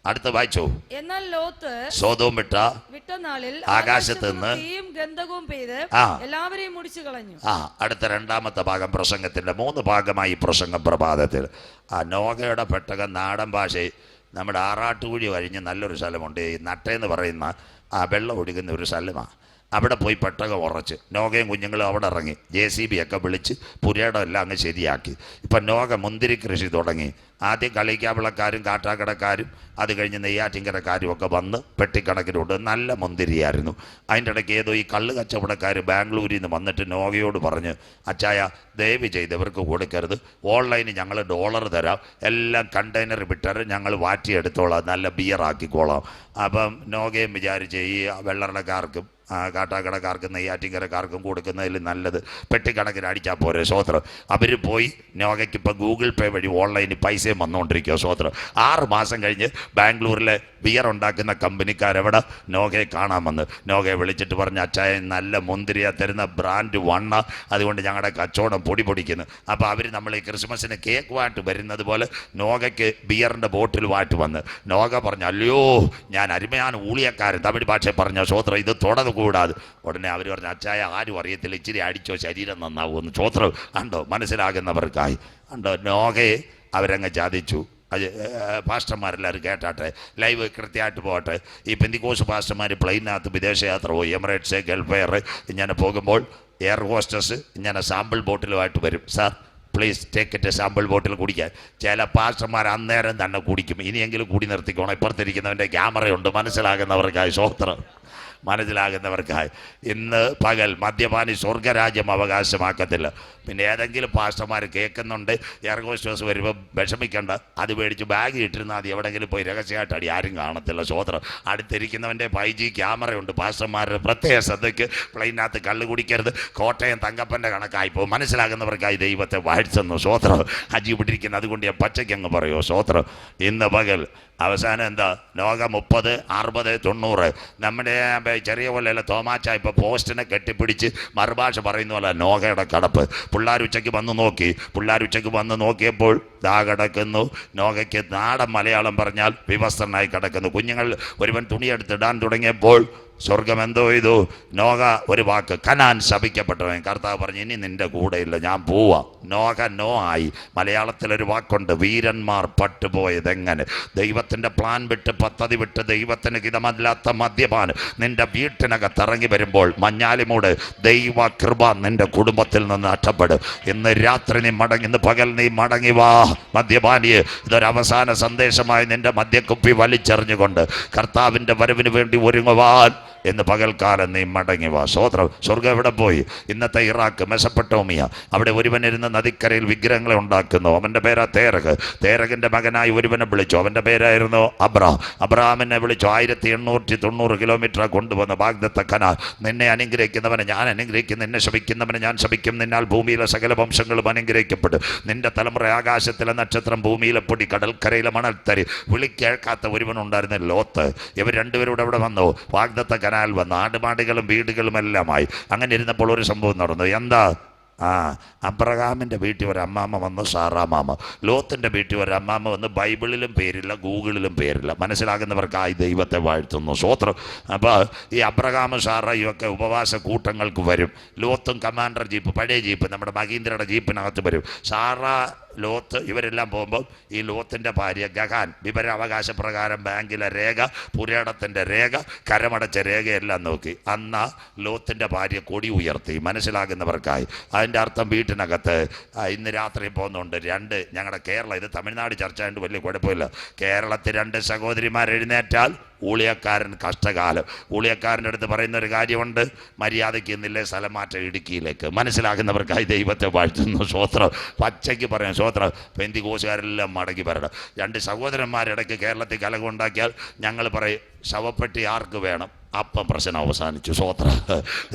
അടുത്ത് വായിച്ചു. എന്നാൽ ലോത്ത് സോദോം വിട്ട നാളിൽ ആകാശത്ത് നിന്ന് തീയും ഗന്ധകവും പെയ്ത് എല്ലാവരെയും മുടിച്ചു കളഞ്ഞു. അടുത്ത രണ്ടാമത്തെ ഭാഗം പ്രസംഗത്തിന്റെ 3 ഭാഗമായി പ്രസംഗം പ്രഭാതത്തിൽ. നോഹയുടെ പെട്ടകം നാടൻ ഭാഷയിൽ നമ്മുടെ ആറാട്ടുകുഴി കഴിഞ്ഞ് നല്ലൊരു സ്ഥലമുണ്ട്, ഈ നട്ടയെന്ന് പറയുന്ന വെള്ളം ഒഴുകുന്ന ഒരു സ്ഥലമാണ്. അവിടെ പോയി പെട്ടകം ഉറച്ച് നോഹയും കുഞ്ഞുങ്ങളും അവിടെ ഇറങ്ങി JCB ഒക്കെ വിളിച്ച് പുരയിടം എല്ലാം അങ്ങ് ശരിയാക്കി. ഇപ്പം നോഹ മുന്തിരി കൃഷി തുടങ്ങി. ആദ്യം കളിക്കാവിളക്കാരും കാട്ടാക്കടക്കാരും അത് കഴിഞ്ഞ് നെയ്യാറ്റിങ്കരക്കാരും ഒക്കെ വന്ന് പെട്ടിക്കണക്കിനുണ്ട്. നല്ല മുന്തിരിയായിരുന്നു. അതിൻ്റെ ഇടയ്ക്ക് ഏതോ ഈ കള്ള് കച്ചവടക്കാർ ബാംഗ്ലൂരിൽ നിന്ന് വന്നിട്ട് നോഹയോട് പറഞ്ഞ്, അച്ചായ ദയവ് ചെയ്ത് ഇവർക്ക് കൊടുക്കരുത്, ഓൺലൈനിൽ ഞങ്ങൾ $1 തരാം, എല്ലാം കണ്ടെയ്നർ വിട്ടറ് ഞങ്ങൾ വാറ്റിയെടുത്തോളാം, നല്ല ബിയറാക്കിക്കോളാം. അപ്പം നോഹയും വിചാരിച്ച് ഈ വെള്ളറക്കാർക്കും കാട്ടാക്കടക്കാർക്കും നെയ്യാറ്റിങ്കരക്കാർക്കും കൊടുക്കുന്നതിൽ നല്ലത് പെട്ടിക്കണക്കിന് അടിച്ചാൽ പോരെ. സ്വോത്രം. അവർ പോയി നോഹയ്ക്ക് ഇപ്പം ഗൂഗിൾ പേ വഴി ഓൺലൈനിൽ പൈസയും വന്നുകൊണ്ടിരിക്കുക. സ്വോത്രം. 6 മാസം കഴിഞ്ഞ് ബാംഗ്ലൂരിലെ ബിയർ ഉണ്ടാക്കുന്ന കമ്പനിക്കാരെവിടെ നോഹയെ കാണാമെന്ന്. നോഹയെ വിളിച്ചിട്ട് പറഞ്ഞ്, അച്ചായ നല്ല മുന്തിരിയ തരുന്ന ബ്രാൻഡ് 1, അതുകൊണ്ട് ഞങ്ങളുടെ കച്ചവടം പൊടിക്കുന്നു. അപ്പോൾ അവർ നമ്മൾ ഈ ക്രിസ്മസിന് കേക്ക് വാട്ട് വരുന്നത് പോലെ നോഹയ്ക്ക് ബിയറിൻ്റെ ബോട്ടിൽ വാട്ട് വന്ന്. നോഹ പറഞ്ഞു, അല്ലയോ ഞാൻ അരുമയാണ് ഊളിയക്കാരൻ, തമിഴ് ഭാഷ പറഞ്ഞ സ്വോത്രം, ഇത് തുടർന്ന് കൂടാതെ. ഉടനെ അവർ പറഞ്ഞു, അച്ചായ ആരും അറിയത്തില്ല, ഇച്ചിരി അടിച്ചോ ശരീരം നന്നാവുമെന്ന്. സ്വോത്രം. ഉണ്ടോ മനസ്സിലാകുന്നവർക്കായി ഉണ്ടോ. നോഹയെ അവരങ്ങ് ചാദിച്ചു. പാസ്റ്റർമാരെല്ലാവരും കേട്ടാട്ടെ, ലൈവ് കൃത്യമായിട്ട് പോകട്ടെ. ഈ പെന്തിക്കോസ് പാസ്റ്റർമാർ പ്ലെയിനകത്ത് വിദേശയാത്ര പോയി, എമിറേറ്റ്സ്, ഗൾഫ് എയർ ഇങ്ങനെ പോകുമ്പോൾ എയർ ഹോസ്റ്റസ് ഇങ്ങനെ സാമ്പിൾ ബോട്ടിലുമായിട്ട് വരും. Sir please take it sample bottle കുടിക്കാൻ. ചില പാസ്റ്റർമാർ അന്നേരം തന്നെ കുടിക്കും. ഇനിയെങ്കിലും കൂടി നിർത്തിക്കോണം. ഇപ്പുറത്തിരിക്കുന്നവൻ്റെ ക്യാമറയുണ്ട്, മനസ്സിലാകുന്നവർക്കായി. സ്വോത്രം. മനസ്സിലാകുന്നവർക്കായി. ഇന്ന് പകൽ മദ്യപാനി സ്വർഗരാജ്യം അവകാശമാക്കത്തില്ല. പിന്നെ ഏതെങ്കിലും പാസ്റ്റർമാർ കേൾക്കുന്നുണ്ട്, എയർഹോസ്റ്റേഴ്സ് വരുമ്പോൾ വിഷമിക്കേണ്ട, അത് മേടിച്ച് ബാഗ് ഇട്ടിരുന്നാൽ അത് എവിടെയെങ്കിലും പോയി രഹസ്യമായിട്ട് അടി, ആരും കാണത്തില്ല. സ്വോത്രം. അടുത്തിരിക്കുന്നവൻ്റെ 5G ക്യാമറയുണ്ട്. പാസ്റ്റർമാരുടെ പ്രത്യേക ശ്രദ്ധയ്ക്ക് പ്ലെയിനകത്ത് കള്ള് കുടിക്കരുത്. കോട്ടയം തങ്കപ്പൻ്റെ കണക്കായിപ്പോൾ മനസ്സിലാകുന്നവർക്കായി ദൈവത്തെ വാഴ്ത്തുന്നു. സ്വോത്രം. അജി ഇവിടിരിക്കുന്നത് അതുകൊണ്ട് ഞാൻ പച്ചയ്ക്ക് അങ്ങ് പറയുമോ. സ്വോത്രം. ഇന്ന് പകൽ അവസാനം എന്താ? നോഹ 30, 60, 90. നമ്മുടെ ചെറിയ പോലെയല്ല തോമാച്ച ഇപ്പോൾ പോസ്റ്റിനെ കെട്ടിപ്പിടിച്ച് മറുഭാഷ പറയുന്ന പോലെ നോഹയുടെ കടപ്പ്. പിള്ളേരുച്ചയ്ക്ക് വന്ന് നോക്കിയപ്പോൾ ദാ കിടക്കുന്നു. നോഹയ്ക്ക് നാടൻ മലയാളം പറഞ്ഞാൽ വിവസ്ത്രനായി കിടക്കുന്നു. കുഞ്ഞുങ്ങൾ ഒരുവൻ തുണിയെടുത്തിടാൻ തുടങ്ങിയപ്പോൾ സ്വർഗം എന്തോ ചെയ്തു? നോഹ ഒരു വാക്ക്, കനാൻ ശപിക്കപ്പെട്ടവൻ. കർത്താവ് പറഞ്ഞു, ഇനി നിന്റെ കൂടെയില്ല, ഞാൻ പോവാ. നോഹ നോ ആയി. മലയാളത്തിലൊരു വാക്കുണ്ട്, വീരന്മാർ പട്ടുപോയതെങ്ങനെ. ദൈവത്തിൻ്റെ പ്ലാൻ വിട്ട്, പദ്ധതി വിട്ട്, ദൈവത്തിന് ഹിതമല്ലാത്ത മദ്യപാനം നിന്റെ വീട്ടിനകത്ത് ഇറങ്ങി വരുമ്പോൾ മഞ്ഞാലിമൂട് ദൈവ കൃപ നിന്റെ കുടുംബത്തിൽ നിന്ന് നഷ്ടപ്പെടും. ഇന്ന് രാത്രി നീ മടങ്ങി, ഇന്ന് പകൽ നീ മടങ്ങി വാ മദ്യപാനിയെ. ഇതൊരവസാന സന്ദേശമായി നിന്റെ മദ്യക്കുപ്പി വലിച്ചെറിഞ്ഞുകൊണ്ട് കർത്താവിൻ്റെ വരവിന് വേണ്ടി ഒരുങ്ങുവാൻ എന്ന് പകൽക്കാലം നീ മടങ്ങി വാ. സ്വോത്രം. സ്വർഗം എവിടെ പോയി? ഇന്നത്തെ ഇറാഖ്, മെസപ്പൊട്ടോമിയ, അവിടെ ഒരുവനിരുന്ന് നദിക്കരയിൽ വിഗ്രഹങ്ങളെ ഉണ്ടാക്കുന്നു. അവൻ്റെ പേരാ തേരക്. തേരകിൻ്റെ മകനായി ഒരുവനെ വിളിച്ചു. അവൻ്റെ പേരായിരുന്നു അബ്രഹാമിനെ വിളിച്ചു. 1890 കിലോമീറ്റർ കൊണ്ടുവന്ന് വാഗ്ദത്ത കനാൻ. നിന്നെ അനുഗ്രഹിക്കുന്നവനെ ഞാൻ അനുഗ്രഹിക്കും, നിന്നെ ശപിക്കുന്നവനെ ഞാൻ ശപിക്കും. നിന്നാൽ ഭൂമിയിലെ സകല വംശങ്ങളും അനുഗ്രഹിക്കപ്പെടും. നിന്റെ തലമുറ ആകാശത്തിലെ നക്ഷത്രം, ഭൂമിയിലെ പൊടി, കടൽക്കരയിലെ മണൽത്തരി. വിളിക്കേൾക്കാത്ത ഒരുവനുണ്ടായിരുന്ന ലോത്ത്. ഇവർ രണ്ടുപേരും ഇവിടെ വന്നു. വാഗ്ദത്ത കനാൽ വന്നു. ആടുമാടുകളും വീടുകളും എല്ലാമായി. അങ്ങനെ ഇരുന്നപ്പോൾ ഒരു സംഭവം നടന്നു. എന്താ? അബ്രഹാമിൻ്റെ വീട്ടിൽ ഒരു അമ്മാമ്മ വന്നു, സാറാമാമ. ലോത്തിൻ്റെ വീട്ടിൽ ഒരു അമ്മാമ്മ വന്ന്. ബൈബിളിലും പേരില്ല, ഗൂഗിളിലും പേരില്ല. മനസ്സിലാകുന്നവർക്കായി ദൈവത്തെ വാഴ്ത്തുന്നു. സ്വോത്രം. അപ്പോൾ ഈ അബ്രഹാമും സാറയും ഒക്കെ ഉപവാസ കൂട്ടങ്ങൾക്ക് വരും. ലോത്തും കമാൻഡർ ജീപ്പ്, പഴയ ജീപ്പ്, നമ്മുടെ മഹീന്ദ്രയുടെ ജീപ്പിനകത്ത് വരും. സാറ ലോത്ത് ഇവരെല്ലാം പോകുമ്പോൾ ഈ ലോത്തിൻ്റെ ഭാര്യ ഗഹാൻ വിവരാവകാശ പ്രകാരം ബാങ്കിലെ രേഖ, പുരേടത്തിൻ്റെ രേഖ, കരമടച്ച രേഖയെല്ലാം നോക്കി. അന്ന് ലോത്തിൻ്റെ ഭാര്യ കൊടി ഉയർത്തി. മനസ്സിലാകുന്നവർക്കായി അതിൻ്റെ അർത്ഥം വീട്ടിനകത്ത് ഇന്ന് രാത്രി പോകുന്നുണ്ട് രണ്ട്, ഞങ്ങളുടെ കേരളം, ഇത് തമിഴ്നാട് ചർച്ച ആയതുകൊണ്ട് വലിയ കുഴപ്പമില്ല, കേരളത്തിൽ രണ്ട് സഹോദരിമാർ എഴുന്നേറ്റാൽ ഊളിയക്കാരൻ കഷ്ടകാലം. ഊളിയക്കാരൻ്റെ അടുത്ത് പറയുന്ന ഒരു കാര്യമുണ്ട്, മര്യാദയ്ക്ക് ഇന്നില്ലേ സ്ഥലം മാറ്റം ഇടുക്കിയിലേക്ക്. മനസ്സിലാക്കുന്നവർക്കായി ദൈവത്തെ വാഴ്ത്തുന്നു. സ്വോത്രം പച്ചയ്ക്ക് പറയാം. സ്വോത്രം പെന്തിക്കോസുകാരെല്ലാം മടങ്ങി വരണം. രണ്ട് സഹോദരന്മാരിടയ്ക്ക് കേരളത്തിൽ കലകമുണ്ടാക്കിയാൽ ഞങ്ങൾ പറയും ശവപ്പെട്ടി ആർക്ക് വേണം, അപ്പം പ്രശ്നം അവസാനിച്ചു. സ്വോത്ര.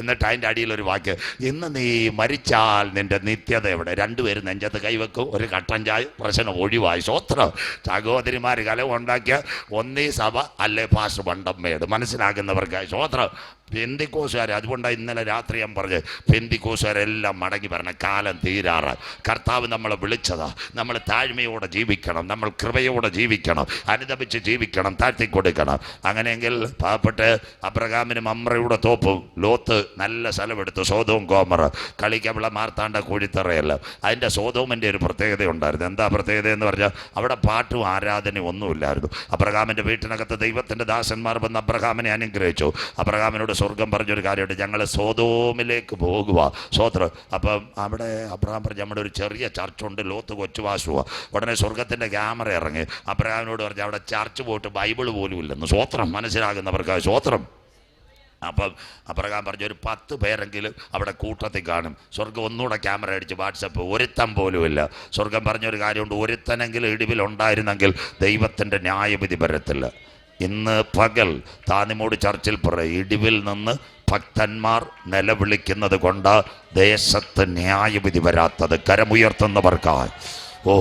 എന്നിട്ട് അതിൻ്റെ അടിയിലൊരു വാക്ക്, ഇന്ന് നീ മരിച്ചാൽ നിന്റെ നിത്യത എവിടെ? രണ്ടുപേരും നെഞ്ചത്ത് കൈവെക്കും, ഒരു കട്ടൻ ചായ, പ്രശ്നം ഒഴിവായി. സ്വോത്രം. സഹോദരിമാർ കലവുണ്ടാക്കിയ ഒന്നീ സഭ അല്ലേ പാസ് വണ്ടമ്മേട്. മനസ്സിലാക്കുന്നവർക്കായി സ്വോത്രം. പെന്തിക്കോസുകാർ, അതുകൊണ്ടാണ് ഇന്നലെ രാത്രി ഞാൻ പറഞ്ഞത്, പെന്തിക്കോസുകാരെല്ലാം മടങ്ങി വരണം. കാലം തീരാറ്. കർത്താവ് നമ്മളെ വിളിച്ചതാ. നമ്മൾ താഴ്മയോടെ ജീവിക്കണം, നമ്മൾ കൃപയോടെ ജീവിക്കണം, അനുദപിച്ച് ജീവിക്കണം, താഴ്ത്തിക്കൊടുക്കണം. അങ്ങനെയെങ്കിൽ പാവപ്പെട്ട് അബ്രഹാമിനും അമ്രയുടെ തോപ്പും ലോത്ത് നല്ല സ്ഥലമെടുത്തു. സോതോം ഗോമറ കളിക്കവിള മാർത്താണ്ട കോഴിത്തറയല്ല. അതിൻ്റെ സോതോമിൻ്റെ ഒരു പ്രത്യേകത ഉണ്ടായിരുന്നു. എന്താ പ്രത്യേകത എന്ന് പറഞ്ഞാൽ അവിടെ പാട്ടും ആരാധനയും ഒന്നുമില്ലായിരുന്നു. അബ്രഹാമിൻ്റെ വീട്ടിനകത്ത് ദൈവത്തിൻ്റെ ദാസന്മാർ വന്ന് അബ്രഹാമിനെ അനുഗ്രഹിച്ചു. അബ്രഹാമിനോട് സ്വർഗം പറഞ്ഞൊരു കാര്യമുണ്ട്, ഞങ്ങൾ സോതോമിലേക്ക് പോകുക. സ്വോത്രം. അപ്പം അവിടെ അബ്രഹാം പറഞ്ഞു, നമ്മുടെ ഒരു ചെറിയ ചർച്ചുണ്ട്, ലോത്ത് കൊച്ചുവാസുക. ഉടനെ സ്വർഗത്തിൻ്റെ ക്യാമറ ഇറങ്ങി. അബ്രഹാമിനോട് പറഞ്ഞു, അവിടെ ചർച്ച് പോയിട്ട് ബൈബിൾ പോലും ഇല്ലെന്ന്. സ്വോത്രം. മനസ്സിലാകുന്നവർക്ക് സ്വോത്രം. അപ്പം അബ്രഹാം പറഞ്ഞു, ഒരു 10 പേരെങ്കിലും അവിടെ കൂട്ടത്തിൽ കാണും. സ്വർഗം ഒന്നുകൂടെ ക്യാമറ അടിച്ച് വാട്സപ്പ്, ഒരുത്തൻ പോലുമില്ല. സ്വർഗം പറഞ്ഞൊരു കാര്യമുണ്ട്, ഒരുത്തനെങ്കിലും ഇടിവിലുണ്ടായിരുന്നെങ്കിൽ ദൈവത്തിൻ്റെ ന്യായവിധി വരത്തില്ല. ഇന്ന് പകൽ താനിമോട് ചർച്ചിൽ പറയും, ഇടിവിൽ നിന്ന് ഭക്തന്മാർ നിലവിളിക്കുന്നത് കൊണ്ട് ദേശത്ത് ന്യായവിധി വരാത്തത്. കരമുയർത്തുന്നവർക്കായി. ഓ,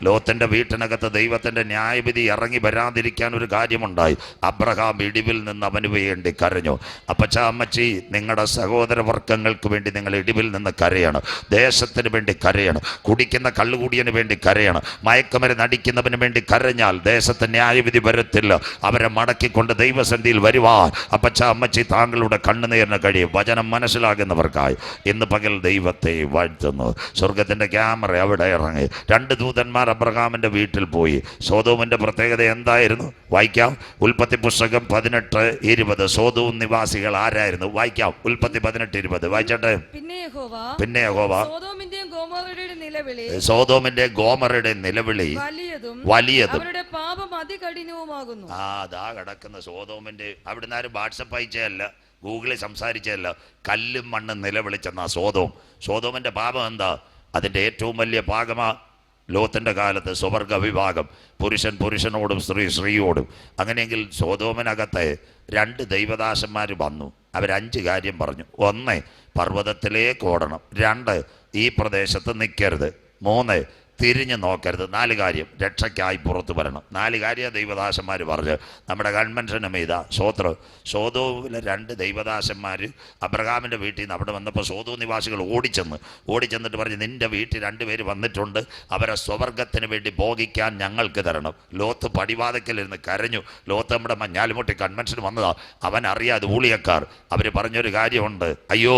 ലോത്തിൻ്റെ വീട്ടിനകത്ത് ദൈവത്തിൻ്റെ ന്യായവിധി ഇറങ്ങി വരാതിരിക്കാൻ ഒരു കാര്യമുണ്ടായി. അബ്രഹാം ഇടിവിൽ നിന്ന് അവന് വേണ്ടി കരഞ്ഞു. അപ്പച്ച അമ്മച്ചി, നിങ്ങളുടെ സഹോദരവർഗങ്ങൾക്ക് വേണ്ടി നിങ്ങൾ ഇടിവിൽ നിന്ന് കരയണം. ദേശത്തിന് വേണ്ടി കരയണം. കുടിക്കുന്ന കള്ളുകൂടിയന് വേണ്ടി കരയണം. മയക്കുമരുന്ന് അടിക്കുന്നവന് വേണ്ടി കരഞ്ഞാൽ ദേശത്ത് ന്യായവിധി വരത്തില്ല. അവരെ മടക്കിക്കൊണ്ട് ദൈവസന്നിധിയിൽ വരുവാൻ അപ്പച്ച അമ്മച്ചി താങ്കളുടെ കണ്ണുനീരിന് കഴിയും. വചനം മനസ്സിലാകുന്നവർക്കായി ഇന്ന് പകൽ ദൈവത്തെ വാഴ്ത്തുന്നു. സ്വർഗത്തിൻ്റെ ക്യാമറ അവിടെ ഇറങ്ങി. 2 ദൂതന്മാർ അബ്രഹാമിൻ്റെ വീട്ടിൽ പോയി. സോതോമിൻ്റെ പ്രത്യേകത എന്തായിരുന്നു? വായിക്കാം. ഉൽപ്പത്തി പുസ്തകം 18:20. സോതോം നിവാസികൾ ആരായിരുന്നു? വായിക്കാം. ഉൽപ്പത്തി 18:20 വായിച്ചട്ടെ. പിന്നെ യഹോവ സോതോമിന്റെ ഗോമറയുടെ നിലവിളി വലിയതും പാപം അതികഠിനവുമാകുന്നു. അതാ കിടക്കുന്ന സോതോമിന്റെ. അവിടുന്ന് ആരും വാട്സപ്പ് അയച്ചതല്ല, ഗൂഗിളിൽ സംസാരിച്ചതല്ല, കല്ലും മണ്ണും നിലവിളിച്ചെന്നാ സോതോം. സോതോമിന്റെ പാപം എന്താ? അതിൻ്റെ ഏറ്റവും വലിയ പാകമാ ലോത്തിൻ്റെ കാലത്ത് സ്വവർഗ വിഭാഗം. പുരുഷൻ പുരുഷനോടും സ്ത്രീ സ്ത്രീയോടും. അങ്ങനെയെങ്കിൽ സോതോമിനകത്തെ 2 ദൈവദാസന്മാർ വന്നു. അവർ 5 കാര്യം പറഞ്ഞു. 1, പർവ്വതത്തിലേക്ക് ഓടണം. 2, ഈ പ്രദേശത്ത് നിൽക്കരുത്. 3, തിരിഞ്ഞു നോക്കരുത്. 4 കാര്യം, രക്ഷയ്ക്കായി പുറത്തു വരണം. 4 കാര്യം ദൈവദാസന്മാർ പറഞ്ഞു. നമ്മുടെ കൺവെൻഷനും ഇതാ. സോതോമിലെ 2 ദൈവദാസന്മാർ അബ്രഹാമിൻ്റെ വീട്ടിൽ നിന്ന് അവിടെ വന്നപ്പോൾ സോതോ നിവാസികൾ ഓടിച്ചെന്നിട്ട് പറഞ്ഞു, നിന്റെ വീട്ടിൽ 2 പേര് വന്നിട്ടുണ്ട്, അവരെ സ്വവർഗത്തിന് വേണ്ടി ഭോഗിക്കാൻ ഞങ്ങൾക്ക് തരണം. ലോത്ത് പടിവാതക്കലിരുന്ന് കരഞ്ഞു. ലോത്ത് നമ്മുടെ മഞ്ഞാലുമുട്ടി കൺവെൻഷന് വന്നതാ. അവൻ അറിയാതെ ഊളിയക്കാർ. അവർ പറഞ്ഞൊരു കാര്യമുണ്ട്, അയ്യോ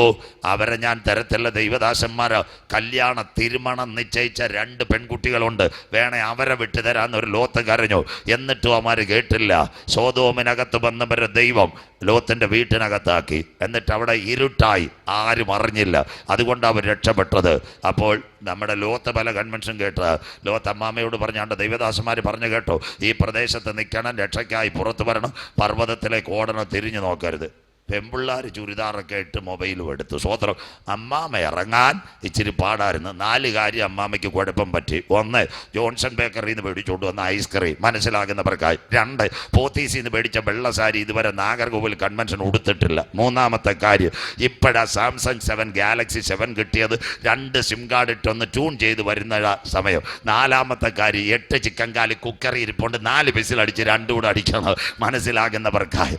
അവരെ ഞാൻ തരത്തില്ല. ദൈവദാസന്മാർ കല്യാണ തിരുമണം നിശ്ചയിച്ച 2 പെൺകുട്ടികളുണ്ട്, വേണേ അവരെ വിട്ടുതരാന്നൊരു ലോത്ത് കരഞ്ഞു. എന്നിട്ടും അവന്മാർ കേട്ടില്ല. സോതോമിനകത്ത് വന്നവരെ ദൈവം ലോത്തിൻ്റെ വീട്ടിനകത്താക്കി. എന്നിട്ട് അവിടെ ഇരുട്ടായി, ആരും അറിഞ്ഞില്ല. അതുകൊണ്ട് അവർ രക്ഷപ്പെട്ടത്. അപ്പോൾ നമ്മുടെ ലോത്ത് പല കൺവെൻഷൻ കേട്ട് ലോത്ത് അമ്മാമ്മയോട് പറഞ്ഞാണ്ട് ദൈവദാസന്മാർ പറഞ്ഞു കേട്ടോ, ഈ പ്രദേശത്ത് നിൽക്കണം, രക്ഷയ്ക്കായി പുറത്തു വരണം, പർവ്വതത്തിലേക്ക് ഓടണം, തിരിഞ്ഞു നോക്കരുത്. പെമ്പിള്ളാർ ചുരിദാറൊക്കെ ഇട്ട് മൊബൈലും എടുത്തു. സ്വോത്രം. അമ്മാമ്മ ഇറങ്ങാൻ ഇച്ചിരി പാടായിരുന്നു. 4 കാര്യം അമ്മാമ്മയ്ക്ക് കുഴപ്പം പറ്റി. 1, ജോൺസൺ ബേക്കറിയിൽ നിന്ന് മേടിച്ചുകൊണ്ട് വന്ന ഐസ്ക്രീം. മനസ്സിലാകുന്നവർക്കായി. 2, പോത്തീസിൽ നിന്ന് മേടിച്ച വെള്ള സാരി ഇതുവരെ നാഗർകോവിൽ കൺവെൻഷൻ ഉടുത്തിട്ടില്ല. 3-ാമത്തെ കാര്യം, ഇപ്പോഴാ സാംസങ് 7 ഗാലക്സി 7 കിട്ടിയത്. 2 സിം കാർഡ് ഇട്ടൊന്ന് ട്യൂൺ ചെയ്ത് വരുന്ന സമയം. 4-ാമത്തെ കാര്യം, 8 ചിക്കൻ കാലി കുക്കറി ഇരിപ്പുണ്ട്, 4 വിസിലടിച്ച് 2 കൂടെ അടിക്കണം. മനസ്സിലാകുന്നവർക്കായി.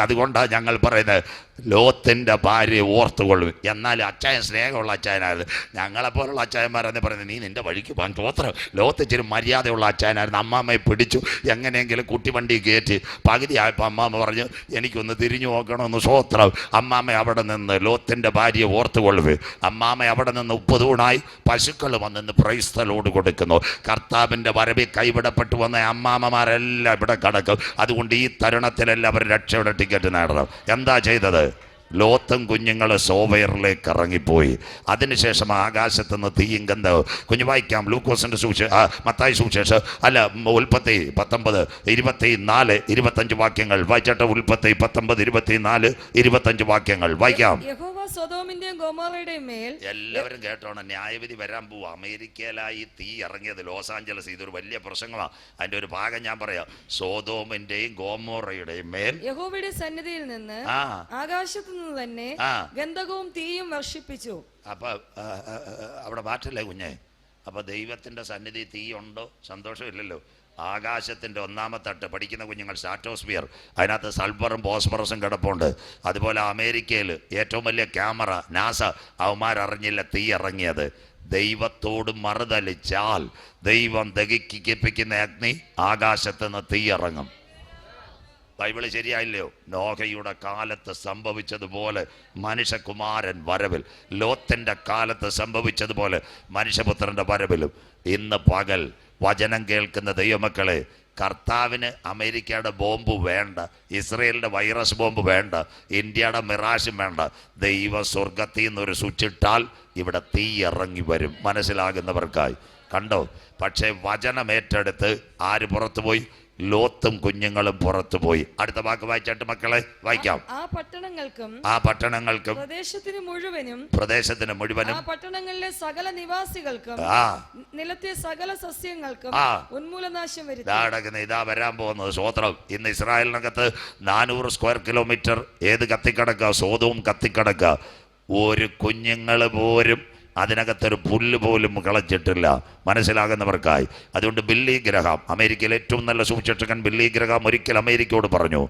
അതുകൊണ്ടാണ് ഞങ്ങൾ പറയുന്നത്, പറയുന്നത് ലോത്തിന്റെ ഭാര്യയെ ഓർത്തുകൊള്ളും. എന്നാലും അച്ചായൻ സ്നേഹമുള്ള അച്ചായനായിരുന്നു. ഞങ്ങളെപ്പോലുള്ള അച്ചായന്മാരെന്ന് പറയുന്നത് നീ നിന്റെ വഴിക്ക് പോകാൻ തോത്രം. ലോകത്ത് ഇച്ചിരി മര്യാദയുള്ള അച്ചായനായിരുന്നു. അമ്മാമ്മയെ പിടിച്ചു എങ്ങനെയെങ്കിലും കുട്ടിവണ്ടി കയറ്റി. പകുതി ആയപ്പോൾ അമ്മാമ്മ പറഞ്ഞു എനിക്കൊന്ന് തിരിഞ്ഞു നോക്കണമെന്ന്. സ്വോത്രം. അമ്മാമ്മ അവിടെ നിന്ന് ലോത്തിന്റെ ഭാര്യയെ ഓർത്തുകൊള്ളുവേ. അമ്മാമ്മ അവിടെ നിന്ന് ഉപ്പതൂണായി പശുക്കൾ വന്നിന്ന് പ്രൈസ്തലോട് കൊടുക്കുന്നു. കർത്താവിൻ്റെ വരവിൽ കൈവിടപ്പെട്ടു വന്ന അമ്മാമ്മമാരെല്ലാം ഇവിടെ കിടക്കും. അതുകൊണ്ട് ഈ തരുണത്തിലെല്ലാം അവർ രക്ഷയുടെ ടിക്കറ്റ് നേടണം. എന്താ ചെയ്തത്? ലോത്തും കുഞ്ഞുങ്ങൾ സോവയറിലേക്ക് ഇറങ്ങിപ്പോയി. അതിനുശേഷം ആകാശത്തുനിന്ന് തീയും ഗന്ധവും. കുഞ്ഞു വായിക്കാം ലൂക്കോസിന്റെ മത്തായി സുവിശേഷം അല്ല ഉൽപ്പത്തി 19:24, 25 വാക്യങ്ങൾ വായിച്ചോട്ടെ. ഉൽപ്പത്തി 19:24, 25 വാക്യങ്ങൾ വായിക്കാം. യഹോവ സൊദോമിന്റെയും ഗൊമോറയുടെയും മേൽ, എല്ലാവരും കേട്ടോണം, ന്യായവിധി വരാൻ പോവാ. അമേരിക്കയിലായി തീ ഇറങ്ങിയത് ലോസ് ആഞ്ചലസ്. ഇതൊരു വലിയ പ്രസംഗമാണ്. അതിന്റെ ഒരു ഭാഗം ഞാൻ പറയാം. സോദോമിന്റെയും ഗോമോറയുടെയും മേൽ യഹോവയുടെ സന്നിധിയിൽ നിന്ന് ആകാശത്ത് നിന്ന് തന്നെ ഗന്ധകവും തീയും വർഷിപ്പിച്ചു. അപ്പൊ അവിടെ മാറ്റല്ലേ കുഞ്ഞെ? അപ്പൊ ദൈവത്തിന്റെ സന്നിധി തീ ഉണ്ടോ? സന്തോഷമില്ലല്ലോ. ആകാശത്തിന്റെ ഒന്നാമത്തട്ട് പഠിക്കുന്ന കുഞ്ഞുങ്ങൾ സ്ട്രാറ്റോസ്ഫിയർ, അതിനകത്ത് സൾഫറും ഫോസ്ഫറസും കിടപ്പുണ്ട്. അതുപോലെ അമേരിക്കയിൽ ഏറ്റവും വലിയ ക്യാമറ നാസ, അവന്മാരറിഞ്ഞില്ല തീ ഇറങ്ങിയത്. ദൈവത്തോട് മറുതലിച്ചാൽ ദൈവം ദഹിപ്പിക്കുന്ന അഗ്നി ആകാശത്തുനിന്ന് തീ ഇറങ്ങും. ബൈബിള് ശരിയായില്ലയോ? നോഹയുടെ കാലത്ത് സംഭവിച്ചതുപോലെ മനുഷ്യകുമാരൻ വരവിൽ, ലോത്തിന്റെ കാലത്ത് സംഭവിച്ചതുപോലെ മനുഷ്യപുത്രന്റെ വരവിലും ഇന്ന് പകൽ വചനം കേൾക്കുന്ന ദൈവമക്കളെ, കർത്താവിന് അമേരിക്കയുടെ ബോംബ് വേണ്ട, ഇസ്രയേലിൻ്റെ വൈറസ് ബോംബ് വേണ്ട, ഇന്ത്യയുടെ മിറാശും വേണ്ട. ദൈവ സ്വർഗത്തിൽ നിന്നൊരു സ്വിച്ചിട്ടാൽ ഇവിടെ തീ ഇറങ്ങി വരും. മനസ്സിലാകുന്നവർക്കായി കണ്ടോ? പക്ഷേ വചനം ഏറ്റെടുത്ത് ആര് പുറത്തുപോയി? ലോത്തും കുഞ്ഞുങ്ങളും പുറത്തുപോയി. അടുത്ത വാക്ക് വായിച്ചിട്ട് മക്കളെ വായിക്കാം. ആ പട്ടണങ്ങൾക്കും പ്രദേശത്തിന് മുഴുവനും ആ പട്ടണങ്ങളിലെ സകല നിവാസികൾക്കും നിലത്തെ സകല സസ്യങ്ങൾക്കും ഉന്മൂലനാശം വരുത്തി. ഇതാ വരാൻ പോകുന്നത്. സ്വോത്രം. ഇന്ന് ഇസ്രായേലിനകത്ത് 400 സ്ക്വയർ കിലോമീറ്റർ ഏത് കത്തിക്കിടക്കുക? സോതവും കത്തിക്കിടക്കുക. ഒരു കുഞ്ഞുങ്ങൾ പോലും അതിനകത്തൊരു പുല്ല് പോലും കളച്ചിട്ടില്ല. മനസ്സിലാകുന്നവർക്കായി. അതുകൊണ്ട് ബില്ലി ഗ്രഹാം, അമേരിക്കയിലെ ഏറ്റവും നല്ല സുവിശേഷകൻ ബില്ലി ഗ്രഹാം ഒരിക്കൽ അമേരിക്കയോട് പറഞ്ഞു,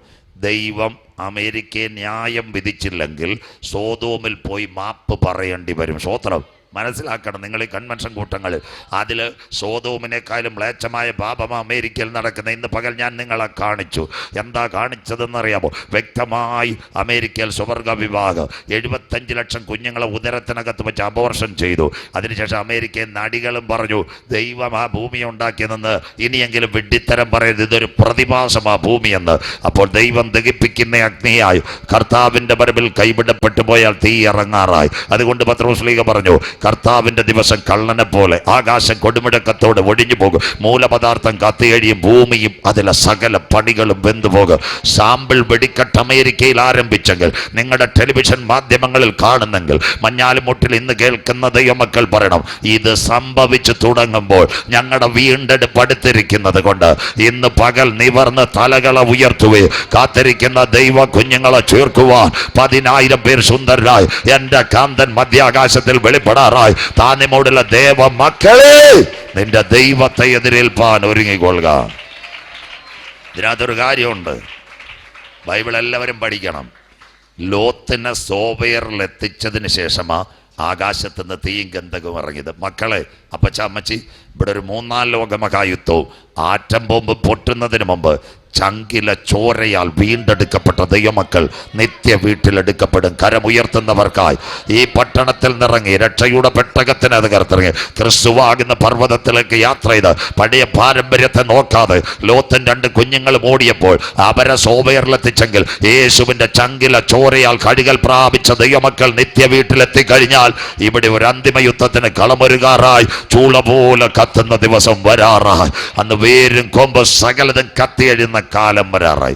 ദൈവം അമേരിക്കയെ ന്യായം വിധിച്ചില്ലെങ്കിൽ സോതോമിൽ പോയി മാപ്പ് പറയേണ്ടി വരും. സ്തോത്രം. മനസ്സിലാക്കണം. നിങ്ങൾ ഈ കൺവെൻഷൻ കൂട്ടങ്ങൾ അതിൽ സോതോമിനേക്കാളും മ്ലേച്ഛമായ പാപം അമേരിക്കയിൽ നടക്കുന്ന ഇന്ന് പകൽ ഞാൻ നിങ്ങളെ കാണിച്ചു. എന്താ കാണിച്ചതെന്നറിയാമോ? വ്യക്തമായി അമേരിക്കയിൽ സ്വർഗ വിവാഹം 75 ലക്ഷം കുഞ്ഞുങ്ങളെ ഉദരത്തിനകത്ത് വെച്ച് അബോർഷൻ ചെയ്തു. അതിനുശേഷം അമേരിക്കയിൽ നടികളും പറഞ്ഞു ദൈവം ആ ഭൂമി ഉണ്ടാക്കിയതെന്ന്. ഇനിയെങ്കിലും വിഡ്ഢിത്തരം പറയരുത്, ഇതൊരു പ്രതിഭാസമാ ഭൂമിയെന്ന്. അപ്പോൾ ദൈവം ദഹിപ്പിക്കുന്ന അഗ്നിയായി കർത്താവിൻ്റെ വരവിൽ കൈവിടപ്പെട്ടു പോയാൽ തീ ഇറങ്ങാറായി. അതുകൊണ്ട് പത്രോസ്ലീഹ പറഞ്ഞു, കർത്താവിന്റെ ദിവസം കള്ളനെ പോലെ ആകാശം കൊടുമിടക്കത്തോടെ ഒഴിഞ്ഞു പോകും. മൂലപദാർത്ഥം കത്തിയഴിയും, ഭൂമിയും അതിലെ സകല പണികളും വെന്തുപോകും. സാമ്പിൾ വെടിക്കെട്ട് അമേരിക്കയിൽ ആരംഭിച്ചെങ്കിൽ, നിങ്ങളുടെ ടെലിവിഷൻ മാധ്യമങ്ങളിൽ കാണുന്നെങ്കിൽ, മഞ്ഞാലുമുട്ടിൽ ഇന്ന് കേൾക്കുന്ന ദൈവമക്കൾ പറയണം, ഇത് സംഭവിച്ചു തുടങ്ങുമ്പോൾ ഞങ്ങളുടെ വീണ്ടെടുപ്പ് അടുത്തിരിക്കുന്നത് കൊണ്ട് ഇന്ന് പകൽ നിവർന്ന് തലകളെ ഉയർത്തുകയും കാത്തിരിക്കുന്ന ദൈവ കുഞ്ഞുങ്ങളെ ചേർക്കുവാൻ 10,000 പേർ സുന്ദരരായി എന്റെ കാന്തൻ മധ്യാകാശത്തിൽ വെളിപ്പെടാറായി. താനിമോടുള്ള ദേവ മക്കളെ, നിന്റെ ദൈവത്തെ എതിരേൽപ്പാൻ ഒരുങ്ങിക്കൊള്ളുക. ഇതിനകത്തൊരു കാര്യമുണ്ട്, ബൈബിൾ എല്ലാവരും പഠിക്കണം. ലോത്തിനെ സോവയറിൽ എത്തിച്ചതിന് ശേഷമാ ആകാശത്തുനിന്ന് തീയും ഗന്ധകവും ഇറങ്ങിയത്. മക്കളെ, അപ്പച്ച അമ്മച്ചി, ഇവിടെ ഒരു 3-4 ലോക മഹായുദ്ധവും ആറ്റം ബോംബ് പൊട്ടുന്നതിന് മുമ്പ് ചങ്കിലെ ചോരയാൽ വീണ്ടെടുക്കപ്പെട്ട ദൈവമക്കൾ നിത്യ വീട്ടിലെടുക്കപ്പെടും. കരമുയർത്തുന്നവർക്കായി ഈ പട്ടണത്തിൽ നിന്നിറങ്ങി രക്ഷയുടെ പെട്ടകത്തിന് കറുത്തിറങ്ങി ക്രിസ്തുവാകുന്ന പർവ്വതത്തിലേക്ക് യാത്ര ചെയ്ത് പഴയ പാരമ്പര്യത്തെ നോക്കാതെ ലോത്തും 2 കുഞ്ഞുങ്ങളും ഓടിയപ്പോൾ അവരെ സോവയറിലെത്തിച്ചെങ്കിൽ യേശുവിന്റെ ചങ്കിലെ ചോരയാൽ കഴുകൽ പ്രാപിച്ച ദൈവമക്കൾ നിത്യ വീട്ടിലെത്തിക്കഴിഞ്ഞാൽ ഇവിടെ ഒരു അന്തിമ യുദ്ധത്തിന് കളമൊരുകാറായി ചൂള പോലെ കത്തുന്ന ദിവസം വരാറായി. അന്ന് വേരും കൊമ്പ് സകലതും കത്തിയഴിയുന്ന കാലം വരാറായി.